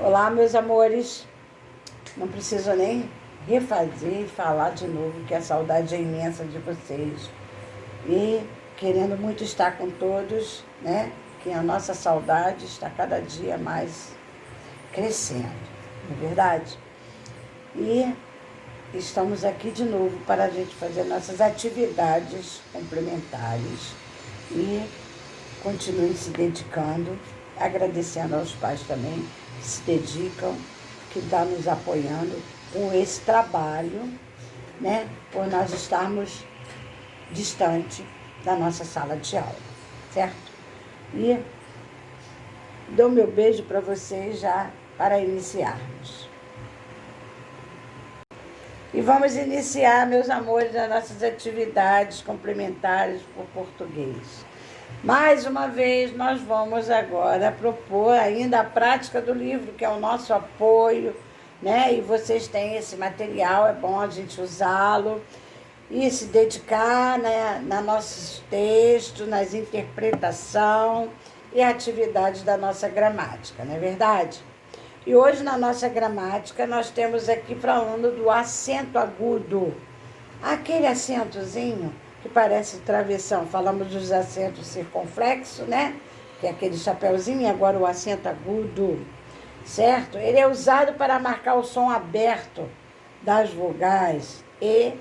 Olá, meus amores. Não preciso nem refazer e falar de novo que a saudade é imensa de vocês. E querendo muito estar com todos, né? Que a nossa saudade está cada dia mais crescendo, não é verdade? E estamos aqui de novo para a gente fazer nossas atividades complementares. E continuem se dedicando, agradecendo aos pais também que se dedicam, que estão nos apoiando com esse trabalho, né? Por nós estarmos distante da nossa sala de aula, certo? E dou meu beijo para vocês já para iniciarmos. E vamos iniciar, meus amores, as nossas atividades complementares por português. Mais uma vez, nós vamos agora propor ainda a prática do livro, que é o nosso apoio, né? E vocês têm esse material, é bom a gente usá-lo e se dedicar, né, nos nossos textos, nas interpretação e atividades da nossa gramática, não é verdade? E hoje, na nossa gramática, nós temos aqui falando do acento agudo, aquele acentozinho que parece travessão. Falamos dos acentos circunflexos, né? Que é aquele chapeuzinho, e agora o acento agudo, certo? Ele é usado para marcar o som aberto das vogais E,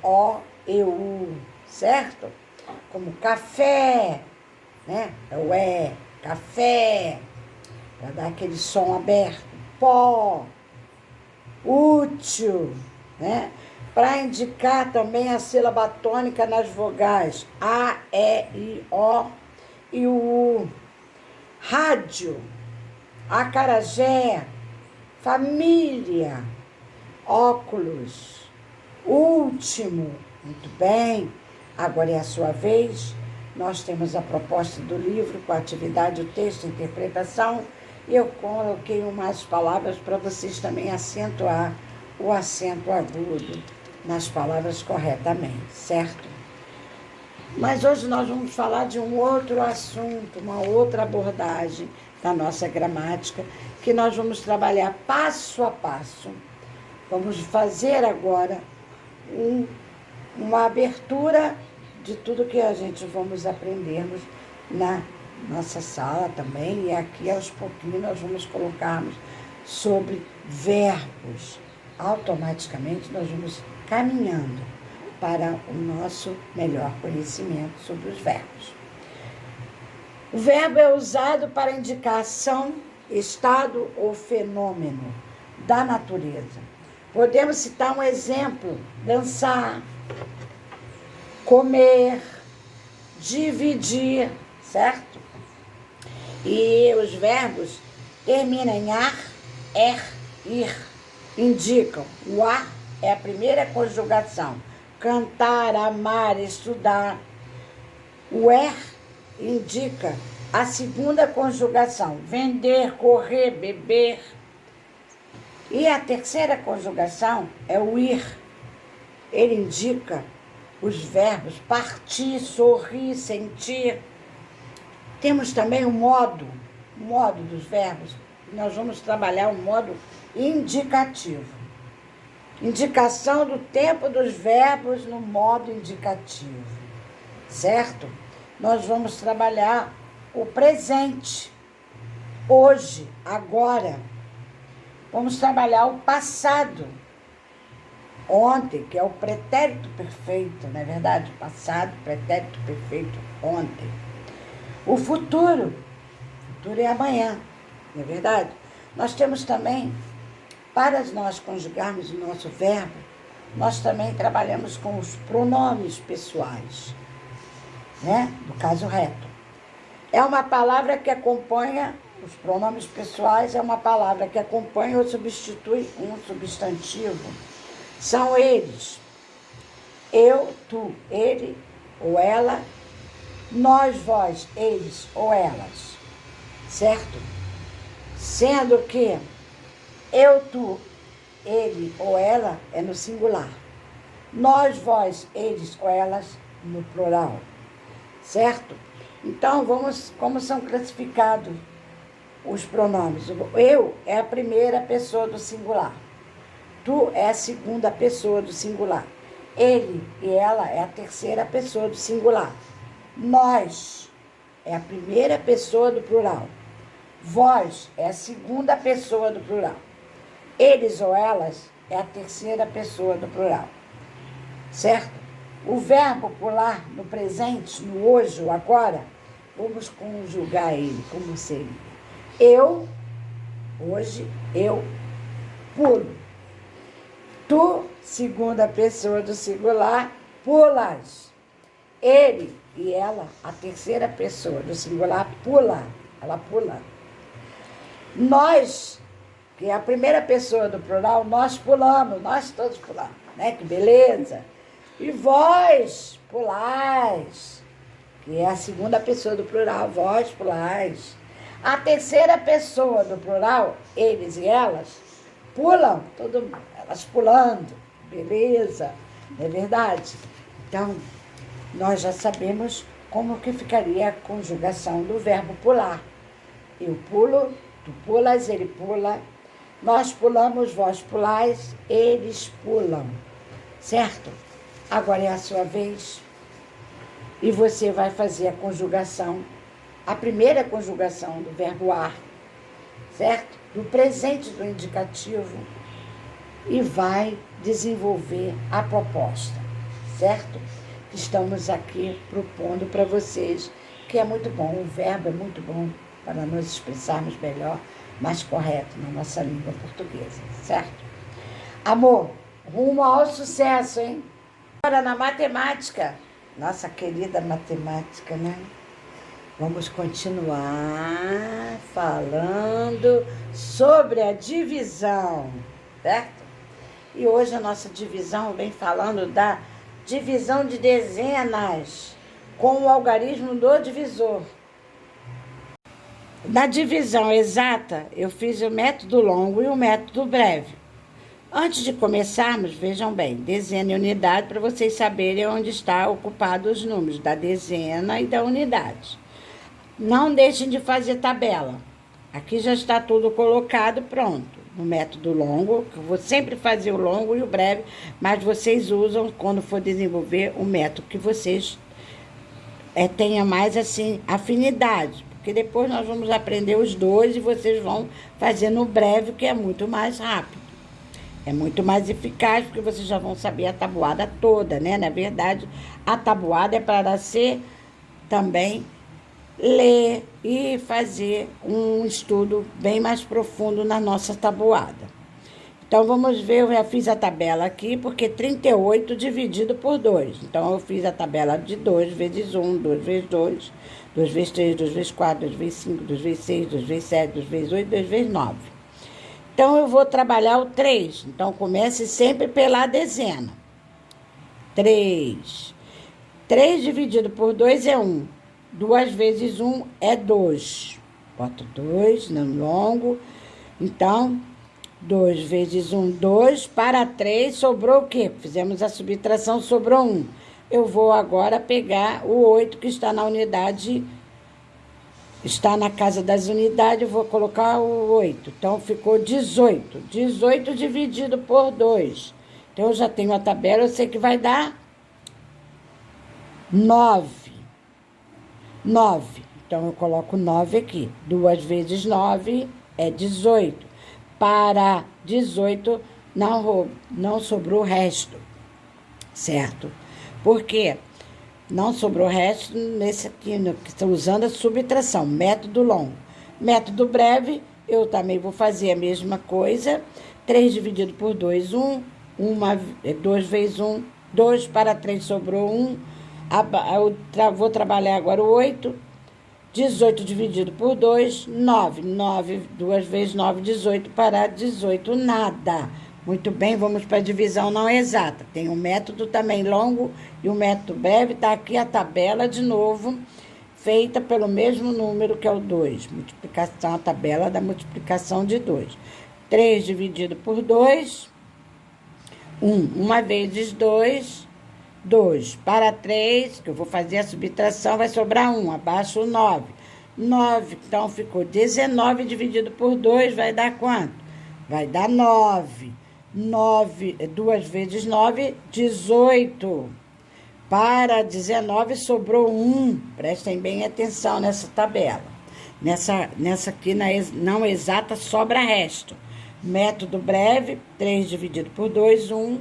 O e U, certo? Como café, né? É o E, café, para dar aquele som aberto. Pó, útil, né? Para indicar também a sílaba tônica nas vogais A, E, I, O e o U. Rádio, acarajé, família, óculos, último. Muito bem, agora é a sua vez. Nós temos a proposta do livro com a atividade, o texto, a interpretação. E eu coloquei umas palavras para vocês também acentuar o acento agudo nas palavras corretamente, certo? Mas hoje nós vamos falar de um outro assunto, uma outra abordagem da nossa gramática, que nós vamos trabalhar passo a passo. Vamos fazer agora uma abertura de tudo que a gente vamos aprendermos na nossa sala também, e aqui aos pouquinhos nós vamos colocarmos sobre verbos. Automaticamente nós vamos caminhando para o nosso melhor conhecimento sobre os verbos. O verbo é usado para indicar ação, estado ou fenômeno da natureza. Podemos citar um exemplo: dançar, comer, dividir, certo? E os verbos terminam em ar, ir, indicam. O ar é a primeira conjugação. Cantar, amar, estudar. O indica a segunda conjugação. Vender, correr, beber. E a terceira conjugação é o ir. Ele indica os verbos partir, sorrir, sentir. Temos também o modo dos verbos. Nós vamos trabalhar o modo indicativo. Indicação do tempo dos verbos no modo indicativo, certo? Nós vamos trabalhar o presente, hoje, agora. Vamos trabalhar o passado, ontem, que é o pretérito perfeito, não é verdade? Passado, pretérito perfeito, ontem. O futuro é amanhã, não é verdade? Nós temos também, para nós conjugarmos o nosso verbo, nós também trabalhamos com os pronomes pessoais, né? Do caso reto. É uma palavra que acompanha, os pronomes pessoais é uma palavra que acompanha ou substitui um substantivo. São eles: eu, tu, ele ou ela, nós, vós, eles ou elas, certo? Sendo que eu, tu, ele ou ela é no singular. Nós, vós, eles ou elas no plural, certo? Então, como são classificados os pronomes. Eu é a primeira pessoa do singular. Tu é a segunda pessoa do singular. Ele e ela é a terceira pessoa do singular. Nós é a primeira pessoa do plural. Vós é a segunda pessoa do plural. Eles ou elas é a terceira pessoa do plural. Certo? O verbo pular no presente, no hoje ou agora, vamos conjugar ele como seria. Eu, hoje, eu pulo. Tu, segunda pessoa do singular, pulas. Ele e ela, a terceira pessoa do singular, pula. Ela pula. Nós, que é a primeira pessoa do plural, nós pulamos, nós todos pulamos, né? Que beleza! E vós pulais, que é a segunda pessoa do plural, vós pulais. A terceira pessoa do plural, eles e elas, pulam, elas pulando, beleza, não é verdade? Então, nós já sabemos como que ficaria a conjugação do verbo pular. Eu pulo, tu pulas, ele pula, nós pulamos, vós pulais, eles pulam, certo? Agora é a sua vez e você vai fazer a conjugação, a primeira conjugação do verbo ar, certo? Do presente do indicativo e vai desenvolver a proposta, certo? Que estamos aqui propondo para vocês, que é muito bom, o verbo é muito bom para nos expressarmos melhor, mais correto na nossa língua portuguesa, certo? Amor, rumo ao sucesso, hein? Agora na matemática, nossa querida matemática, né? Vamos continuar falando sobre a divisão, certo? E hoje a nossa divisão vem falando da divisão de dezenas com o algarismo do divisor. Na divisão exata, eu fiz o método longo e o método breve. Antes de começarmos, vejam bem, dezena e unidade, para vocês saberem onde está ocupado os números da dezena e da unidade. Não deixem de fazer tabela. Aqui já está tudo colocado, pronto. No método longo, eu vou sempre fazer o longo e o breve, mas vocês usam, quando for desenvolver, o método que vocês tenham mais, assim, afinidade. Porque depois nós vamos aprender os dois e vocês vão fazer no breve, que é muito mais rápido. É muito mais eficaz, porque vocês já vão saber a tabuada toda, né? Na verdade, a tabuada é para ser também ler e fazer um estudo bem mais profundo na nossa tabuada. Então, vamos ver, eu já fiz a tabela aqui, porque 38 dividido por 2. Então, eu fiz a tabela de 2 vezes 1, 2 vezes 2, 2 vezes 3, 2 vezes 4, 2 vezes 5, 2 vezes 6, 2 vezes 7, 2 vezes 8, 2 vezes 9. Então, eu vou trabalhar o 3. Então, comece sempre pela dezena. 3. 3 dividido por 2 é 1. 2 vezes 1 é 2. Boto 2 no longo. Então, 2 vezes 1, 2. Para 3, sobrou o quê? Fizemos a subtração, sobrou 1. Eu vou agora pegar o 8 que está na unidade. Está na casa das unidades, eu vou colocar o 8. Então, ficou 18. 18 dividido por 2. Então, eu já tenho a tabela, eu sei que vai dar 9. 9. Então, eu coloco 9 aqui. 2 vezes 9 é 18. Para 18, não sobrou o resto. Certo? Por quê? Não sobrou o resto nesse aqui, que estou usando a subtração, método longo. Método breve, eu também vou fazer a mesma coisa. 3 dividido por 2, 1. 2 vezes 1, 2. Para 3 sobrou 1. Vou trabalhar agora o 8. 18 dividido por 2, 9. 9, 2 vezes 9, 18. Para 18, nada. Muito bem, vamos para a divisão não exata. Tem um método também longo e um método breve. Está aqui a tabela de novo, feita pelo mesmo número que é o 2. Multiplicação, a tabela da multiplicação de 2. 3 dividido por 2, 1. 1 vezes 2, 2. Para 3, que eu vou fazer a subtração, vai sobrar 1. Abaixo o 9. 9. Então, ficou 19 dividido por 2, vai dar quanto? Vai dar 9. 9, 2 vezes 9, 18. Para 19 sobrou 1. Prestem bem atenção nessa tabela. Nessa aqui, na não exata, sobra resto. Método breve, 3 dividido por 2, 1.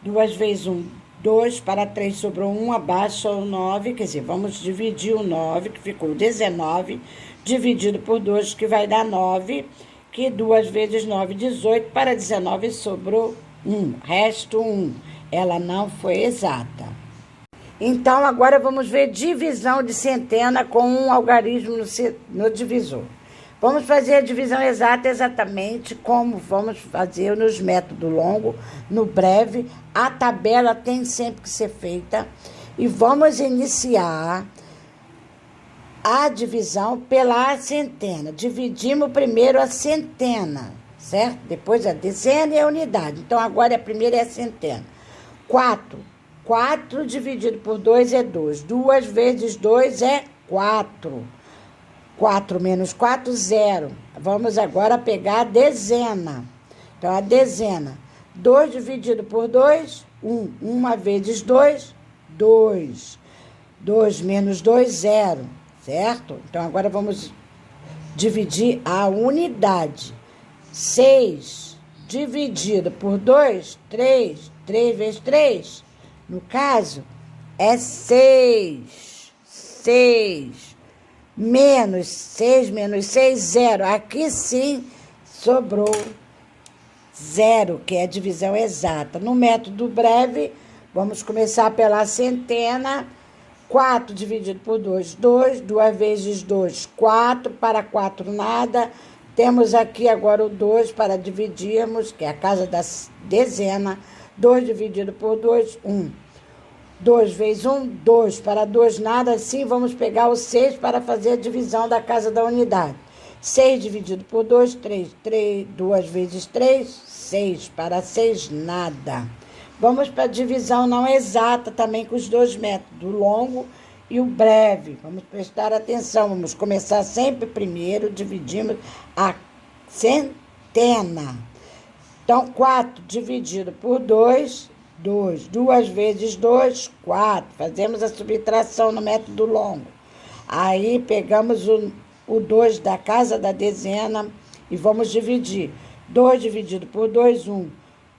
2 vezes 1, 2. Para 3 sobrou 1, abaixo o 9. Quer dizer, vamos dividir o 9, que ficou 19, dividido por 2, que vai dar 9. Que 2 vezes 9, 18. Para 19 sobrou 1. Resto 1. Ela não foi exata. Então, agora vamos ver divisão de centena com um algarismo no divisor. Vamos fazer a divisão exata exatamente como vamos fazer nos métodos longo, no breve. A tabela tem sempre que ser feita. E vamos iniciar a divisão pela centena. Dividimos primeiro a centena, certo? Depois a dezena e a unidade. Então, agora a primeira é a centena. 4. 4 dividido por 2 é 2. 2 vezes 2 é 4. 4 menos 4, 0. Vamos agora pegar a dezena. Então, a dezena. 2 dividido por 2, 1. 1 vezes 2, 2. 2 menos 2, 0. Certo? Então, agora vamos dividir a unidade. 6 dividido por 2, 3. 3 vezes 3, no caso, é 6. 6. Menos 6, 0. Aqui sim sobrou 0, que é a divisão exata. No método breve, vamos começar pela centena. 4 dividido por 2, 2. 2 vezes 2, 4. Para 4, nada. Temos aqui agora o 2 para dividirmos, que é a casa da dezena. 2 dividido por 2, 1. 2 vezes 1, 2. Para 2, nada. Assim, vamos pegar o 6 para fazer a divisão da casa da unidade. 6 dividido por 2, 3. 2 vezes 3, 6. Para 6, nada. Vamos para a divisão não exata também com os dois métodos, o longo e o breve. Vamos prestar atenção. Vamos começar sempre primeiro, dividimos a centena. Então, 4 dividido por 2, 2. 2 vezes 2, 4. Fazemos a subtração no método longo. Aí, pegamos o 2 da casa da dezena e vamos dividir. 2 dividido por 2, 1.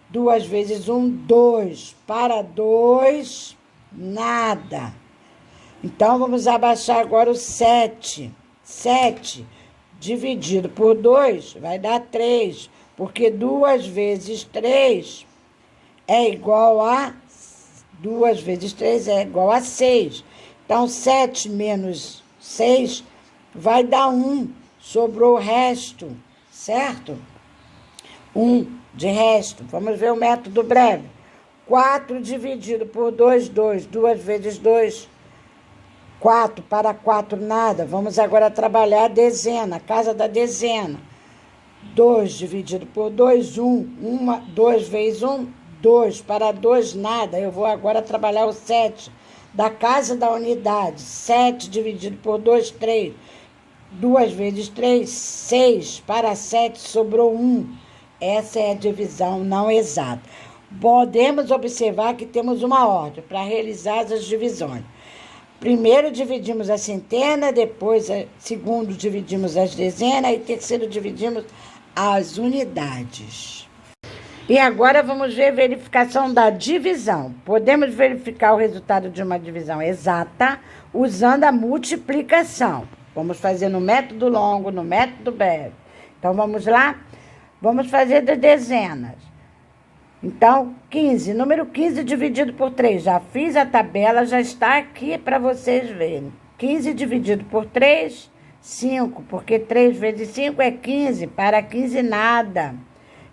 2 vezes 1, 2. Para 2, nada. Então, vamos abaixar agora o 7. 7 dividido por 2 vai dar 3. Porque 2 vezes 3 é igual a... 2 vezes 3 é igual a 6. Então, 7 menos 6 vai dar 1. Sobrou o resto, certo? 1 de resto. Vamos ver o método breve. 4 dividido por 2, 2. 2 vezes 2, 4. Para 4, nada. Vamos agora trabalhar a dezena, a casa da dezena. 2 dividido por 2, 1. 2 vezes 1, 2. Para 2, nada. Eu vou agora trabalhar o 7 da casa da unidade. 7 dividido por 2, 3. 2 vezes 3, 6. Para 7, sobrou 1. Essa é a divisão não exata. Podemos observar que temos uma ordem para realizar as divisões. Primeiro dividimos a centena, depois, segundo, dividimos as dezenas e terceiro, dividimos as unidades. E agora vamos ver a verificação da divisão. Podemos verificar o resultado de uma divisão exata usando a multiplicação. Vamos fazer no método longo, no método breve. Então, vamos lá? Vamos fazer das dezenas. Então, 15. Número 15 dividido por 3. Já fiz a tabela, já está aqui para vocês verem. 15 dividido por 3, 5. Porque 3 vezes 5 é 15. Para 15, nada.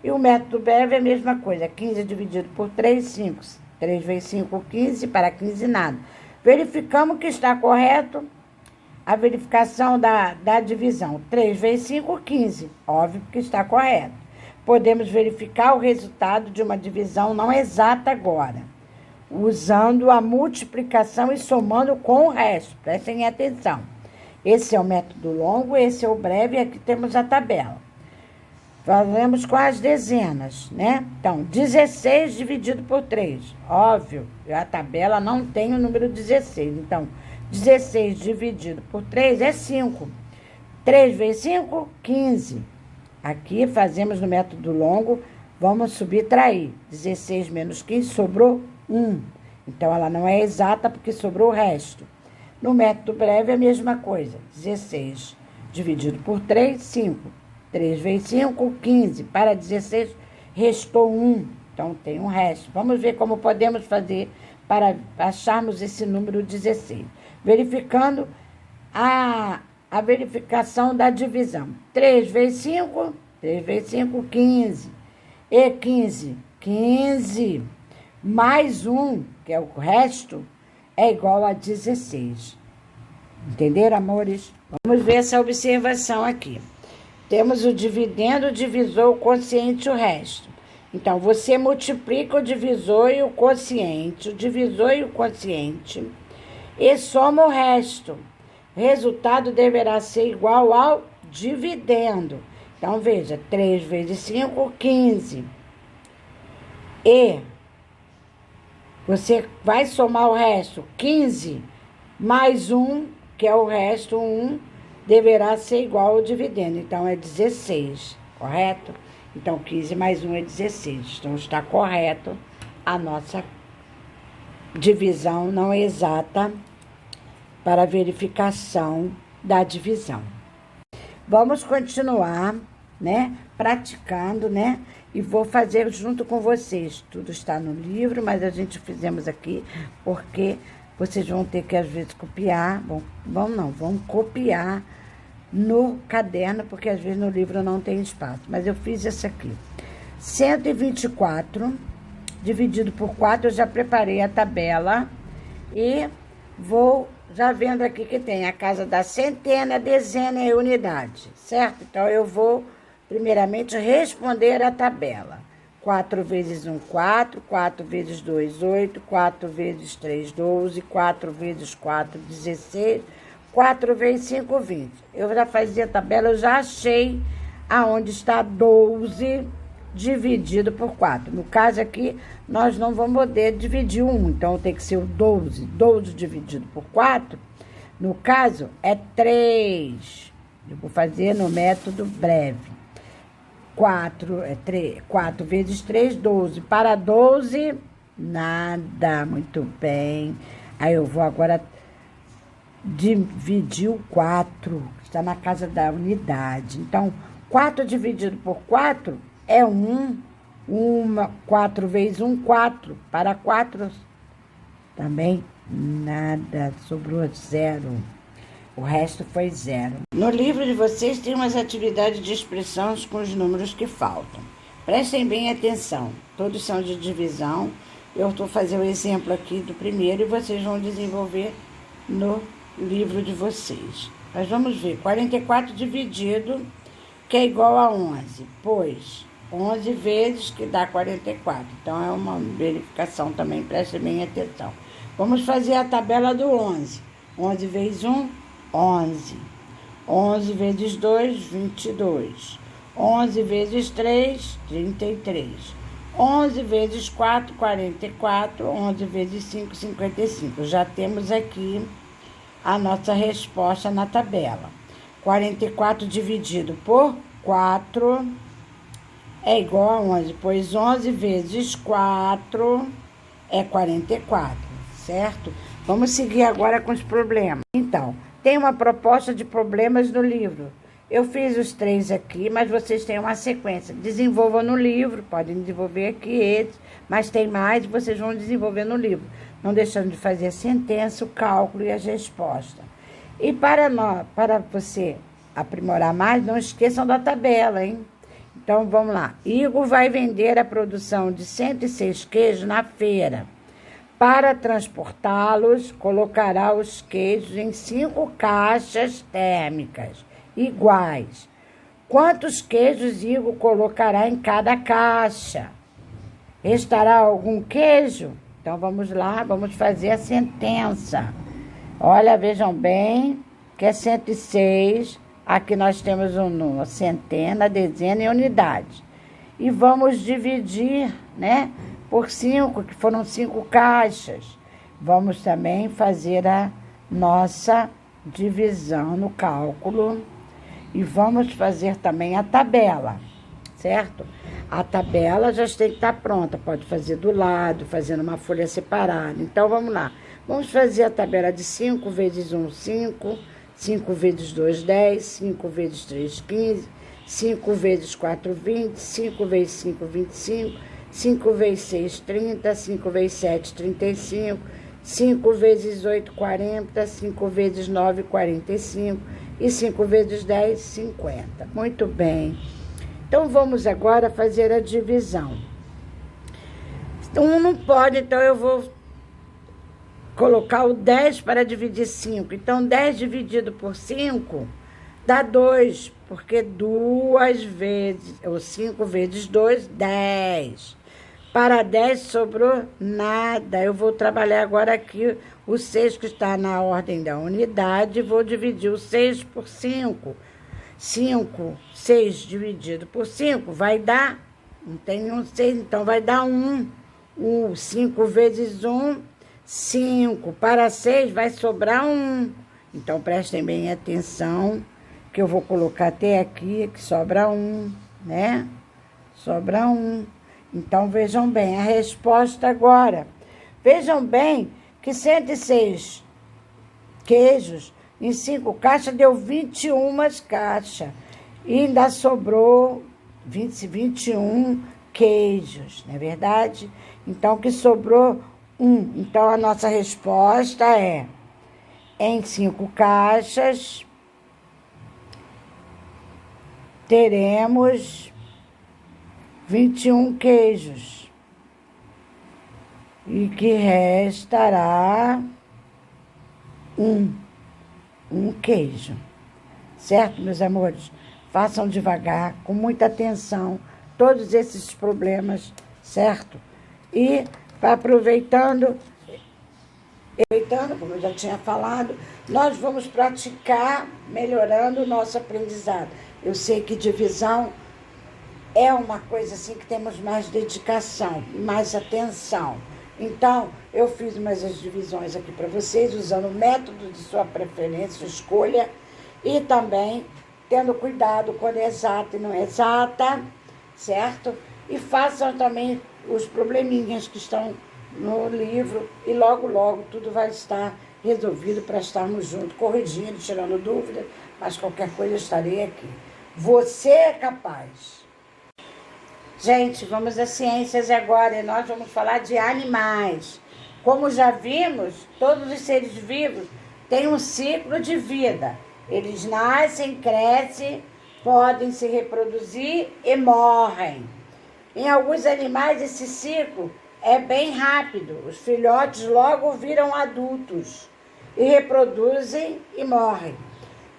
E o método breve é a mesma coisa. 15 dividido por 3, 5. 3 vezes 5, 15. Para 15, nada. Verificamos que está correto a verificação da divisão. 3 vezes 5, 15. Óbvio que está correto. Podemos verificar o resultado de uma divisão não exata agora, usando a multiplicação e somando com o resto. Prestem atenção. Esse é o método longo, esse é o breve, e aqui temos a tabela. Fazemos com as dezenas, né? Então, 16 dividido por 3. Óbvio, a tabela não tem o número 16. Então, 16 dividido por 3 é 5. 3 vezes 5, 15. Aqui fazemos no método longo, vamos subtrair. 16 menos 15, sobrou 1. Então, ela não é exata porque sobrou o resto. No método breve é a mesma coisa. 16 dividido por 3, 5. 3 vezes 5, 15. Para 16, restou 1. Então, tem um resto. Vamos ver como podemos fazer para acharmos esse número 16. Verificando a verificação da divisão. 3 vezes 5, 3 vezes 5, 15. E 15, 15. Mais 1, que é o resto, é igual a 16. Entenderam, amores? Vamos ver essa observação aqui. Temos o dividendo, o divisor, o quociente e o resto. Então, você multiplica o divisor e o quociente, e soma o resto. O resultado deverá ser igual ao dividendo. Então, veja, 3 vezes 5, 15. E você vai somar o resto, 15 mais 1, que é o resto, 1, deverá ser igual ao dividendo. Então, é 16, correto? Então, 15 mais 1 é 16. Então, está correto a nossa divisão não exata para a verificação da divisão. Vamos continuar, né, praticando, né, e vou fazer junto com vocês. Tudo está no livro, mas a gente fizemos aqui porque vocês vão ter que, às vezes, copiar. Vão copiar no caderno, porque às vezes no livro não tem espaço. Mas eu fiz essa aqui. 124 dividido por 4, eu já preparei a tabela e vou já vendo aqui que tem a casa da centena, dezena e unidade, certo? Então, eu vou primeiramente responder a tabela. 4 vezes 1, 4, 4 vezes 2, 8, 4 vezes 3, 12, 4 vezes 4, 16, 4 vezes 5, 20. Eu já fazia a tabela, eu já achei aonde está 12 dividido por 4. No caso aqui, nós não vamos poder dividir 1, então tem que ser o 12. 12 dividido por 4, no caso, é 3. Eu vou fazer no método breve. 4 vezes 3, 12. Para 12, nada. Muito bem. Aí eu vou agora dividir o 4. Está na casa da unidade. Então, 4 dividido por 4 é 1. 4 vezes 1, 4. Para 4, também nada. Sobrou 0. O resto foi 0. No livro de vocês tem umas atividades de expressões com os números que faltam. Prestem bem atenção. Todos são de divisão. Eu estou fazendo o exemplo aqui do primeiro e vocês vão desenvolver no livro de vocês. Nós vamos ver 44 dividido, que é igual a 11. Pois 11 vezes que dá 44. Então, é uma verificação também. Prestem bem atenção. Vamos fazer a tabela do 11. 11 vezes 1, 11. 11 vezes 2, 22. 11 vezes 3, 33. 11 vezes 4, 44. 11 vezes 5, 55. Já temos aqui a nossa resposta na tabela. 44 dividido por 4 é igual a 11, pois 11 vezes 4 é 44, certo? Vamos seguir agora com os problemas. Então, tem uma proposta de problemas no livro. Eu fiz os 3 aqui, mas vocês têm uma sequência. Desenvolvam no livro, podem desenvolver aqui eles, mas tem mais, vocês vão desenvolver no livro. Não deixando de fazer a sentença, o cálculo e as respostas. E para você aprimorar mais, não esqueçam da tabela, hein? Então, vamos lá. Igor vai vender a produção de 106 queijos na feira. Para transportá-los, colocará os queijos em 5 caixas térmicas iguais. Quantos queijos Igor colocará em cada caixa? Restará algum queijo? Então, vamos lá, vamos fazer a sentença. Olha, vejam bem, que é 106. Aqui nós temos uma centena, dezena e unidade. E vamos dividir, né, por 5, que foram 5 caixas. Vamos também fazer a nossa divisão no cálculo. E vamos fazer também a tabela, certo? A tabela já tem que estar pronta. Pode fazer do lado, fazendo uma folha separada. Então, vamos lá. Vamos fazer a tabela de 5 vezes 1, 5. 5 vezes 2, 10. 5 vezes 3, 15. 5 vezes 4, 20. 5 vezes 5, 25. 5 vezes 6, 30. 5 vezes 7, 35. 5 vezes 8, 40. 5 vezes 9, 45. E 5 vezes 10, 50. Muito bem. Então, vamos agora fazer a divisão. 1 não pode, então eu vou colocar o 10 para dividir 5. Então, 10 dividido por 5 dá 2, porque 2 vezes, ou 5 vezes 2, 10. Para 10 sobrou nada. Eu vou trabalhar agora aqui o 6 que está na ordem da unidade. Vou dividir o 6 por 5. 6 dividido por 5 vai dar, não tem um 6, então vai dar 1. 5 vezes 1, 5. Para 6 vai sobrar 1. Então, prestem bem atenção, que eu vou colocar até aqui, que sobra 1, né? Sobra 1. Então, vejam bem a resposta agora. Vejam bem que 106 queijos em 5 caixas deu 21 caixas. E ainda sobrou 21 queijos, não é verdade? Então, que sobrou 1. Então, a nossa resposta é: em 5 caixas, teremos 21 queijos. E que restará um queijo. Certo, meus amores? Façam devagar, com muita atenção, todos esses problemas, certo? E, aproveitando, como eu já tinha falado, nós vamos praticar melhorando o nosso aprendizado. Eu sei que divisão é uma coisa assim que temos mais dedicação, mais atenção. Então, eu fiz umas divisões aqui para vocês, usando o método de sua preferência, escolha, e também tendo cuidado quando é exata e não é exata, certo? E façam também os probleminhas que estão no livro, e logo, logo tudo vai estar resolvido para estarmos juntos, corrigindo, tirando dúvidas, mas qualquer coisa eu estarei aqui. Você é capaz. Gente, vamos às ciências agora, e nós vamos falar de animais. Como já vimos, todos os seres vivos têm um ciclo de vida. Eles nascem, crescem, podem se reproduzir e morrem. Em alguns animais, esse ciclo é bem rápido. Os filhotes logo viram adultos e reproduzem e morrem.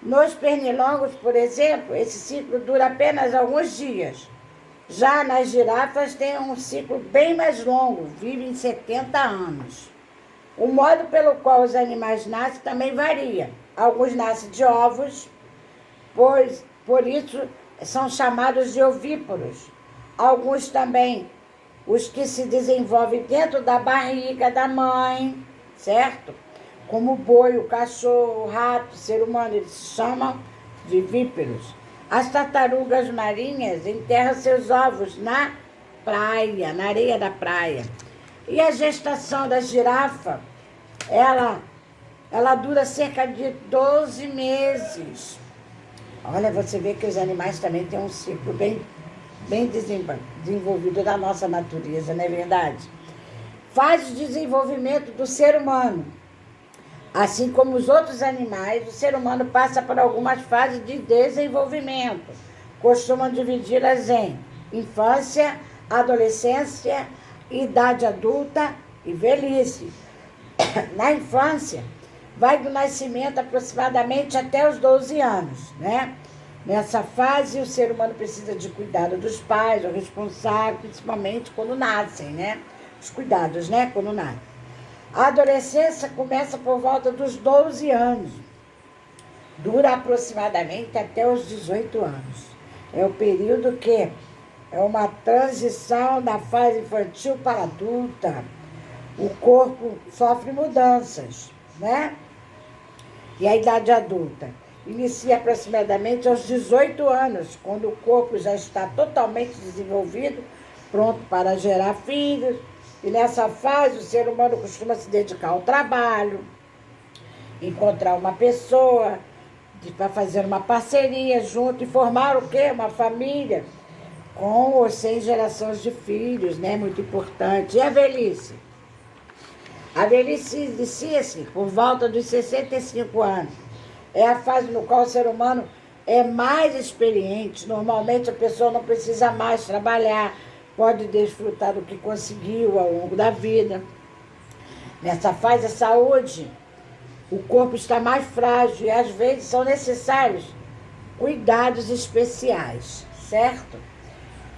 Nos pernilongos, por exemplo, esse ciclo dura apenas alguns dias. Já nas girafas tem um ciclo bem mais longo, vivem 70 anos. O modo pelo qual os animais nascem também varia. Alguns nascem de ovos, pois por isso são chamados de ovíparos. Alguns também, os que se desenvolvem dentro da barriga da mãe, certo? Como o boi, o cachorro, o rato, o ser humano, eles se chamam vivíparos. As tartarugas marinhas enterram seus ovos na praia, na areia da praia. E a gestação da girafa, ela dura cerca de 12 meses. Olha, você vê que os animais também têm um ciclo bem desenvolvido da nossa natureza, não é verdade? Fase de desenvolvimento do ser humano. Assim como os outros animais, o ser humano passa por algumas fases de desenvolvimento. Costumam dividi-las em infância, adolescência, idade adulta e velhice. Na infância, vai do nascimento aproximadamente até os 12 anos, né? Nessa fase, o ser humano precisa de cuidado dos pais, o responsável, principalmente quando nascem, né? Os cuidados, né? Quando nascem. A adolescência começa por volta dos 12 anos. dura aproximadamente até os 18 anos. É o período que é uma transição da fase infantil para a adulta. O corpo sofre mudanças, né? E a idade adulta inicia aproximadamente aos 18 anos, quando o corpo já está totalmente desenvolvido, pronto para gerar filhos. E nessa fase o ser humano costuma se dedicar ao trabalho, encontrar uma pessoa, para fazer uma parceria junto e formar o quê? Uma família, com ou sem gerações de filhos, né? Muito importante. E a velhice? A velhice inicia-se por volta dos 65 anos. É a fase no qual o ser humano é mais experiente. Normalmente a pessoa não precisa mais trabalhar, pode desfrutar do que conseguiu ao longo da vida. Nessa fase, a saúde, o corpo está mais frágil e às vezes são necessários cuidados especiais, certo?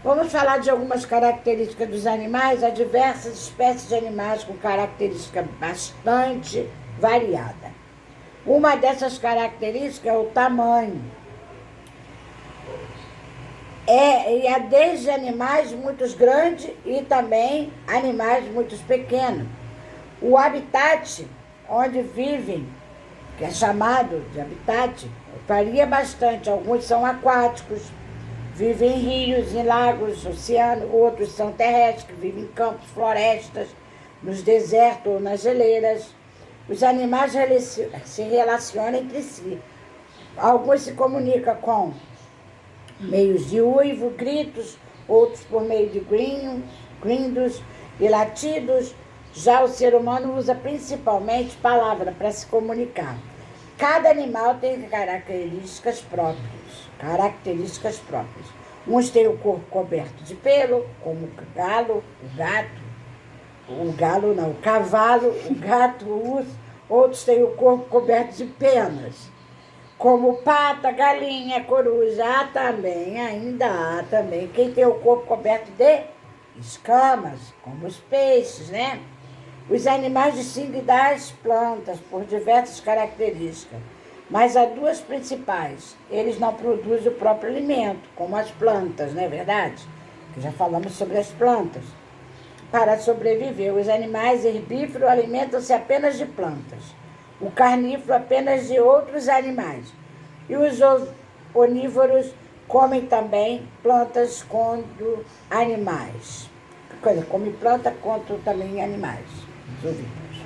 Vamos falar de algumas características dos animais. Há diversas espécies de animais com característica bastante variada. Uma dessas características é o tamanho. E há desde animais muito grandes e também animais muito pequenos. O habitat onde vivem, que é chamado de habitat, varia bastante. Alguns são aquáticos, vivem em rios, em lagos, oceanos. Outros são terrestres, que vivem em campos, florestas, nos desertos ou nas geleiras. Os animais se relacionam entre si. Alguns se comunicam com meios de uivo, gritos, outros por meio de grindos e latidos. Já o ser humano usa principalmente palavras para se comunicar. Cada animal tem características próprias. Uns têm o corpo coberto de pelo, como o cavalo, o gato, o urso. Outros têm o corpo coberto de penas, como pata, galinha, coruja. Ainda há também quem tem o corpo coberto de escamas, como os peixes, né? Os animais distinguem das plantas por diversas características, mas há duas principais. Eles não produzem o próprio alimento, como as plantas, não é verdade? Que já falamos sobre as plantas. Para sobreviver, os animais herbívoros alimentam-se apenas de plantas, o carnívoro apenas de outros animais. E os onívoros comem também plantas quanto animais. Come planta quanto também animais, os ovíparos.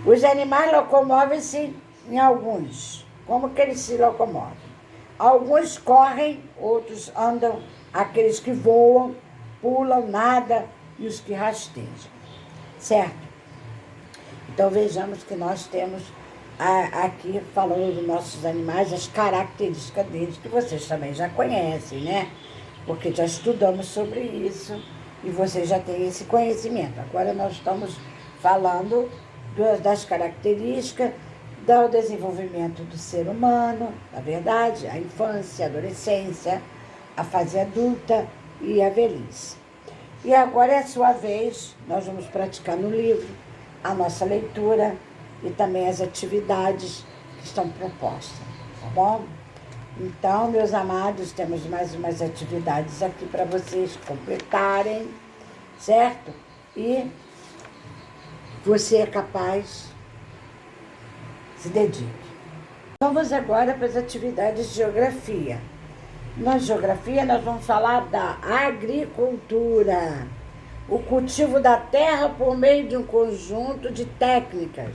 Os animais locomovem-se em alguns. Como que eles se locomovem? Alguns correm, outros andam, aqueles que voam, pulam, nadam e os que rastejam, certo? Então vejamos que nós temos aqui, falando dos nossos animais, as características deles, que vocês também já conhecem, né? Porque já estudamos sobre isso e vocês já têm esse conhecimento. Agora nós estamos falando das características do desenvolvimento do ser humano, na verdade, a infância, a adolescência, a fase adulta e a velhice. E agora é a sua vez, nós vamos praticar no livro a nossa leitura e também as atividades que estão propostas, tá bom? Então, meus amados, temos mais umas atividades aqui para vocês completarem, certo? E você é capaz, se dedique. Vamos agora para as atividades de geografia. Na geografia, nós vamos falar da agricultura, o cultivo da terra por meio de um conjunto de técnicas.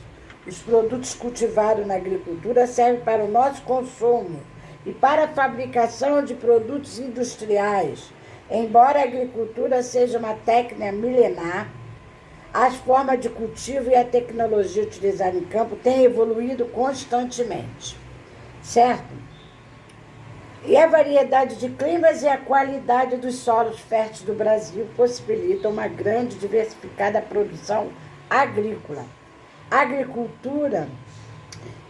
Os produtos cultivados na agricultura servem para o nosso consumo e para a fabricação de produtos industriais. Embora a agricultura seja uma técnica milenar, as formas de cultivo e a tecnologia utilizada em campo têm evoluído constantemente, certo? E a variedade de climas e a qualidade dos solos férteis do Brasil possibilitam uma grande e diversificada produção agrícola. A agricultura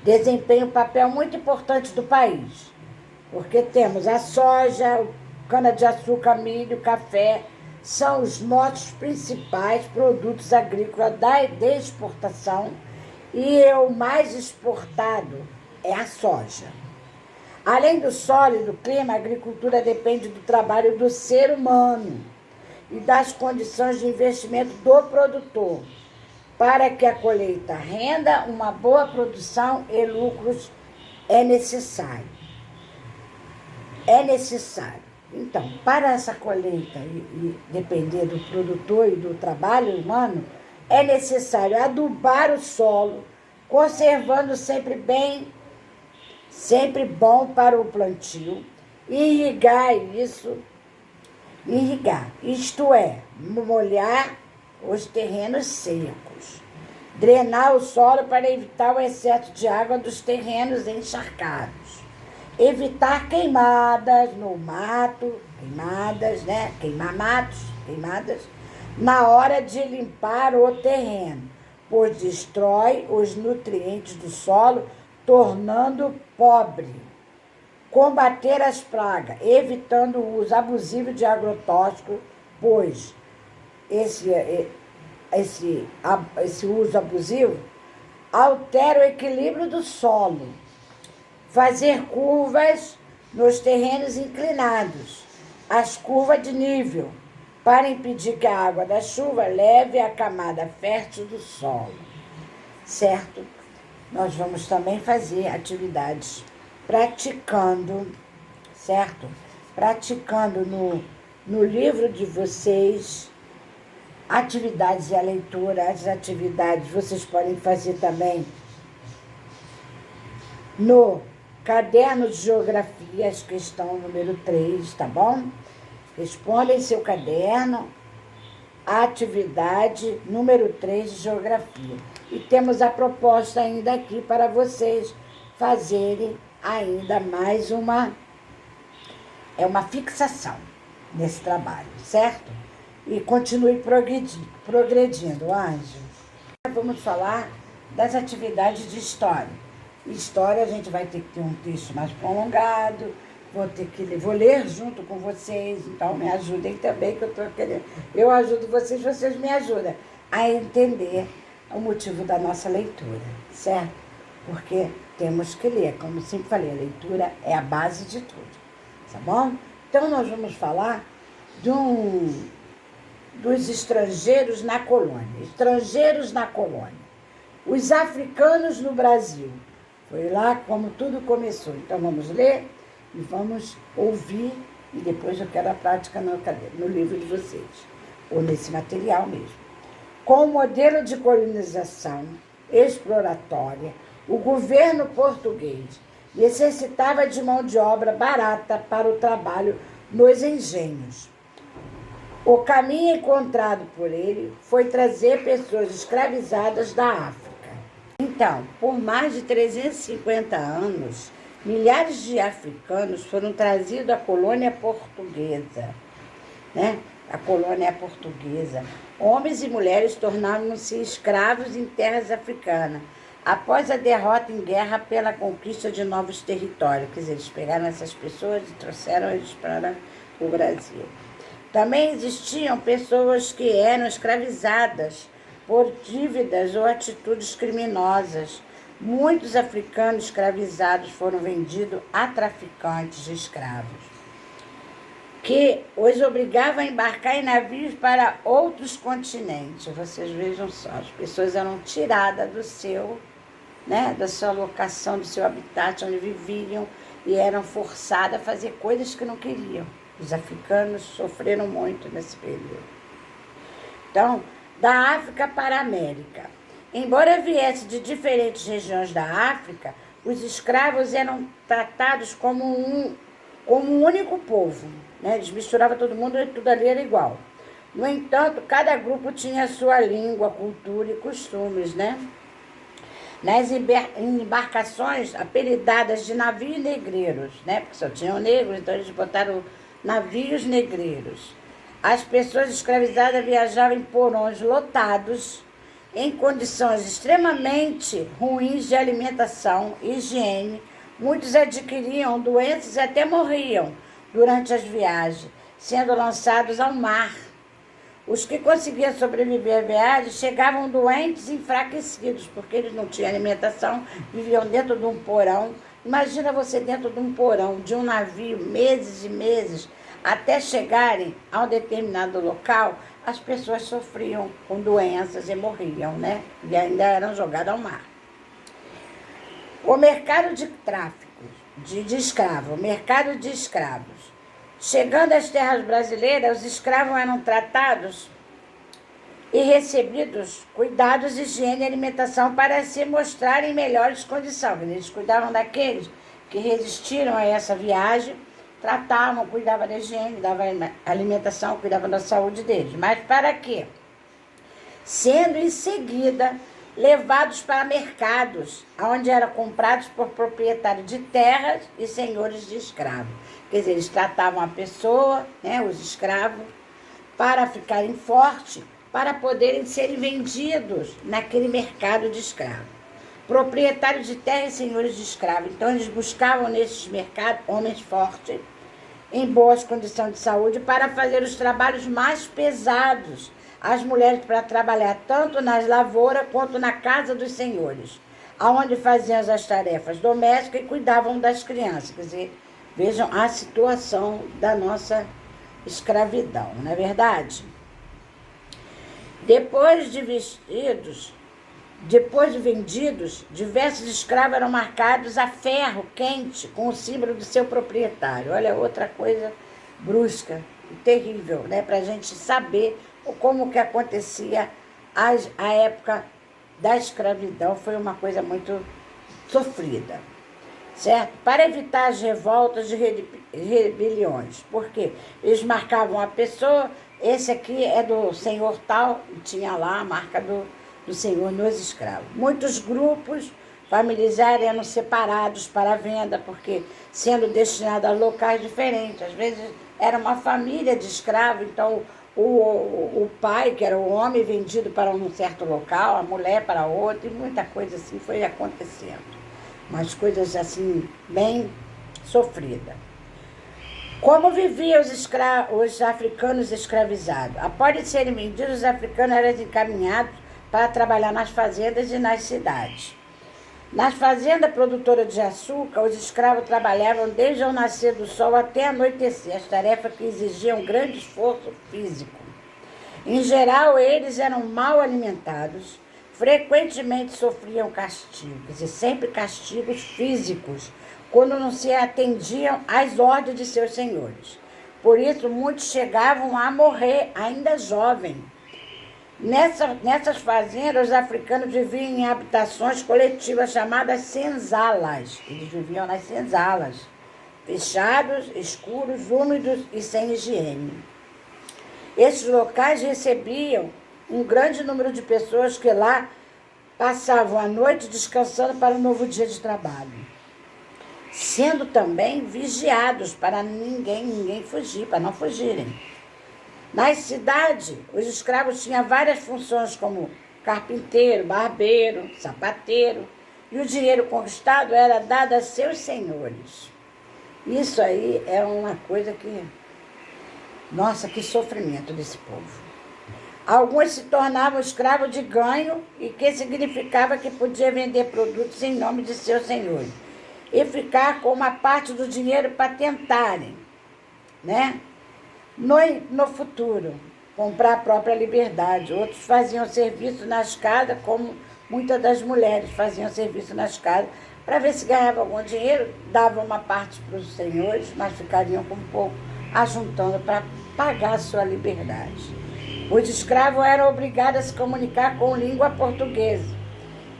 desempenha um papel muito importante do país, porque temos a soja, cana-de-açúcar, milho, café, são os nossos principais produtos agrícolas de exportação e o mais exportado é a soja. Além do solo e do clima, a agricultura depende do trabalho do ser humano e das condições de investimento do produtor, para que a colheita renda uma boa produção e lucros é necessário. Então, para essa colheita e depender do produtor e do trabalho humano, é necessário adubar o solo, conservando sempre bom para o plantio, irrigar, isto é, molhar os terrenos secos, drenar o solo para evitar o excesso de água dos terrenos encharcados, evitar queimadas no mato, queimadas na hora de limpar o terreno, pois destrói os nutrientes do solo, tornando pobre. Combater as pragas, evitando o uso abusivo de agrotóxicos, pois esse uso abusivo altera o equilíbrio do solo. Fazer curvas nos terrenos inclinados, as curvas de nível, para impedir que a água da chuva leve a camada fértil do solo, certo? Nós vamos também fazer atividades praticando, certo? Praticando no livro de vocês, atividades e a leitura, as atividades vocês podem fazer também no caderno de geografias, questão número 3, tá bom? Responda em seu caderno a atividade número 3 de geografia. E temos a proposta ainda aqui para vocês fazerem ainda mais uma fixação nesse trabalho, certo? E continue progredindo, Anjo. Vamos falar das atividades de história. História a gente vai ter que ter um texto mais prolongado, vou ler junto com vocês, então me ajudem também, que eu estou querendo. Eu ajudo vocês, vocês me ajudam a entender o motivo da nossa leitura, certo? Porque temos que ler, como sempre falei, a leitura é a base de tudo, tá bom? Então nós vamos falar dos estrangeiros na colônia. Estrangeiros na colônia. Os africanos no Brasil. Foi lá como tudo começou. Então vamos ler e vamos ouvir, e depois eu quero a prática no livro de vocês, ou nesse material mesmo. Com o modelo de colonização exploratória, o governo português necessitava de mão de obra barata para o trabalho nos engenhos. O caminho encontrado por ele foi trazer pessoas escravizadas da África. Então, por mais de 350 anos, milhares de africanos foram trazidos à colônia portuguesa, né? A colônia portuguesa. Homens e mulheres tornaram-se escravos em terras africanas, após a derrota em guerra pela conquista de novos territórios. Quer dizer, eles pegaram essas pessoas e trouxeram eles para o Brasil. Também existiam pessoas que eram escravizadas por dívidas ou atitudes criminosas. Muitos africanos escravizados foram vendidos a traficantes de escravos, que os obrigavam a embarcar em navios para outros continentes. Vocês vejam só, as pessoas eram tiradas do seu, da sua locação, do seu habitat onde viviam, e eram forçadas a fazer coisas que não queriam. Os africanos sofreram muito nesse período. Então, da África para a América. Embora viesse de diferentes regiões da África, os escravos eram tratados como um único povo, né? Eles misturavam todo mundo e tudo ali era igual. No entanto, cada grupo tinha a sua língua, cultura e costumes, né? Nas embarcações apelidadas de navios negreiros, né? Porque só tinham negros, então eles botaram navios negreiros. As pessoas escravizadas viajavam em porões lotados, em condições extremamente ruins de alimentação e higiene. Muitos adquiriam doenças e até morriam durante as viagens, sendo lançados ao mar. Os que conseguiam sobreviver à viagem chegavam doentes e enfraquecidos, porque eles não tinham alimentação, viviam dentro de um porão. Imagina você dentro de um porão, de um navio, meses e meses, até chegarem a um determinado local, as pessoas sofriam com doenças e morriam, né? E ainda eram jogadas ao mar. O mercado de tráfico de escravos, o mercado de escravos. Chegando às terras brasileiras, os escravos eram tratados e recebidos cuidados de higiene e alimentação para se mostrarem em melhores condições. Eles cuidavam daqueles que resistiram a essa viagem, tratavam, cuidavam da higiene, davam alimentação, cuidavam da saúde deles. Mas para quê? Sendo em seguida levados para mercados, onde eram comprados por proprietários de terras e senhores de escravos. Quer dizer, eles tratavam a pessoa, né, os escravos, para ficarem fortes, para poderem serem vendidos naquele mercado de escravos. Proprietários de terra e senhores de escravos. Então, eles buscavam nesses mercados homens fortes, em boas condições de saúde, para fazer os trabalhos mais pesados. As mulheres para trabalhar tanto nas lavouras quanto na casa dos senhores, aonde faziam as tarefas domésticas e cuidavam das crianças. Quer dizer, vejam a situação da nossa escravidão, não é verdade? Depois de vendidos, diversos escravos eram marcados a ferro quente com o símbolo do seu proprietário. Olha, outra coisa brusca e terrível, né? Para a gente saber como que acontecia a época da escravidão. Foi uma coisa muito sofrida, certo? Para evitar as revoltas de rebeliões. Por quê? Eles marcavam a pessoa, esse aqui é do senhor tal, e tinha lá a marca do senhor nos escravos. Muitos grupos familiares eram separados para a venda, porque sendo destinados a locais diferentes. Às vezes era uma família de escravos, então o pai, que era o homem, vendido para um certo local, a mulher para outro, e muita coisa assim foi acontecendo. Umas coisas assim, bem sofridas. Como viviam os africanos escravizados? Após serem vendidos, os africanos eram encaminhados para trabalhar nas fazendas e nas cidades. Nas fazendas produtoras de açúcar, os escravos trabalhavam desde o nascer do sol até anoitecer, as tarefas que exigiam grande esforço físico. Em geral, eles eram mal alimentados, frequentemente sofriam castigos, e sempre castigos físicos, quando não se atendiam às ordens de seus senhores. Por isso, muitos chegavam a morrer ainda jovens. Nessas fazendas, os africanos viviam em habitações coletivas chamadas senzalas. Eles viviam nas senzalas, fechados, escuros, úmidos e sem higiene. Esses locais recebiam um grande número de pessoas que lá passavam a noite descansando para um novo dia de trabalho, sendo também vigiados para ninguém fugir, para não fugirem. Nas cidades, os escravos tinham várias funções, como carpinteiro, barbeiro, sapateiro, e o dinheiro conquistado era dado a seus senhores. Isso aí é uma coisa que... Nossa, que sofrimento desse povo. Alguns se tornavam escravos de ganho, e que significava que podia vender produtos em nome de seus senhores e ficar com uma parte do dinheiro para tentarem, né? No futuro, comprar a própria liberdade. Outros faziam serviço nas casas, como muitas das mulheres faziam serviço nas casas, para ver se ganhavam algum dinheiro, davam uma parte para os senhores, mas ficariam com um pouco, ajuntando para pagar a sua liberdade. Os escravos eram obrigados a se comunicar com língua portuguesa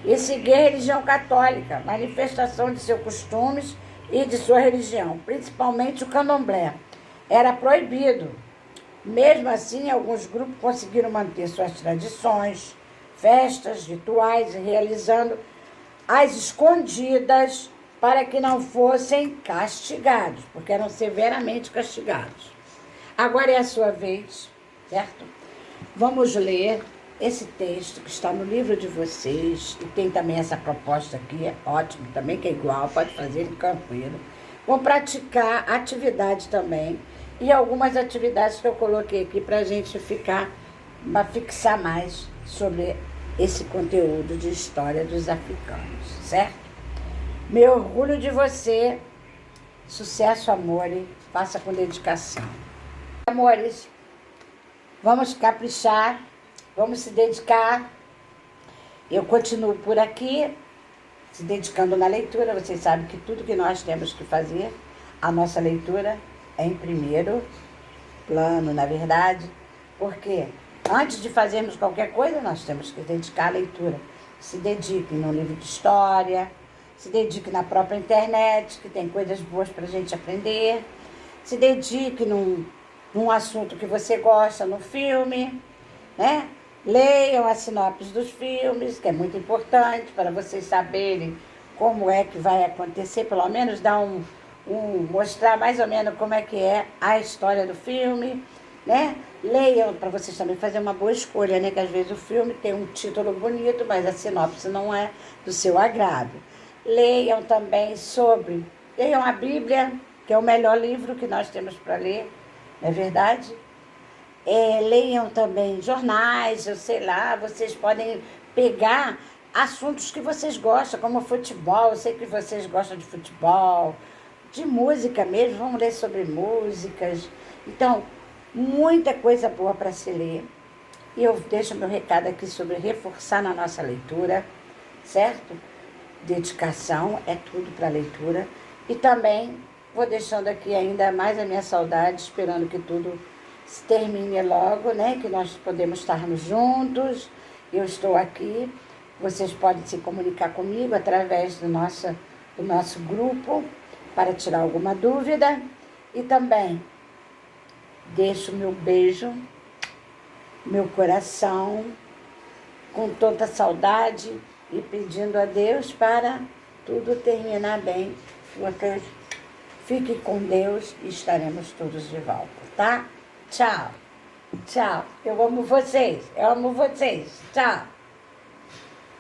e seguir a religião católica, manifestação de seus costumes e de sua religião, principalmente o candomblé. Era proibido. Mesmo assim, alguns grupos conseguiram manter suas tradições, festas, rituais, realizando as escondidas para que não fossem castigados, porque eram severamente castigados. Agora é a sua vez, certo? Vamos ler esse texto que está no livro de vocês, e tem também essa proposta aqui, é ótimo também, que é igual, pode fazer em tranquilo. Vão praticar atividade também, e algumas atividades que eu coloquei aqui para a gente ficar para fixar mais sobre esse conteúdo de história dos africanos, certo? Meu orgulho de você, sucesso, amores, faça com dedicação. Amores, vamos caprichar, vamos se dedicar. Eu continuo por aqui, se dedicando na leitura. Vocês sabem que tudo que nós temos que fazer, a nossa leitura é em primeiro plano, na verdade, porque antes de fazermos qualquer coisa, nós temos que dedicar à leitura. Se dedique no livro de história, se dedique na própria internet, que tem coisas boas para a gente aprender. Se dedique num assunto que você gosta, no filme, né? Leiam a sinopse dos filmes, que é muito importante para vocês saberem como é que vai acontecer, pelo menos dar mostrar mais ou menos como é que é a história do filme, né? Leiam para vocês também fazerem uma boa escolha, né? Que às vezes o filme tem um título bonito, mas a sinopse não é do seu agrado. Leiam também leiam a Bíblia, que é o melhor livro que nós temos para ler, não é verdade? Leiam também jornais, eu sei lá, vocês podem pegar assuntos que vocês gostam, como futebol, eu sei que vocês gostam de futebol, de música mesmo, vamos ler sobre músicas. Então, muita coisa boa para se ler. E eu deixo meu recado aqui sobre reforçar na nossa leitura, certo? Dedicação é tudo para a leitura. E também vou deixando aqui ainda mais a minha saudade, esperando que tudo se termine logo, né? Que nós podemos estarmos juntos. Eu estou aqui. Vocês podem se comunicar comigo através do nosso grupo para tirar alguma dúvida. E também deixo meu beijo, meu coração, com toda saudade e pedindo a Deus para tudo terminar bem. Vocês fiquem com Deus e estaremos todos de volta, tá? Tchau. Tchau. Eu amo vocês. Eu amo vocês. Tchau.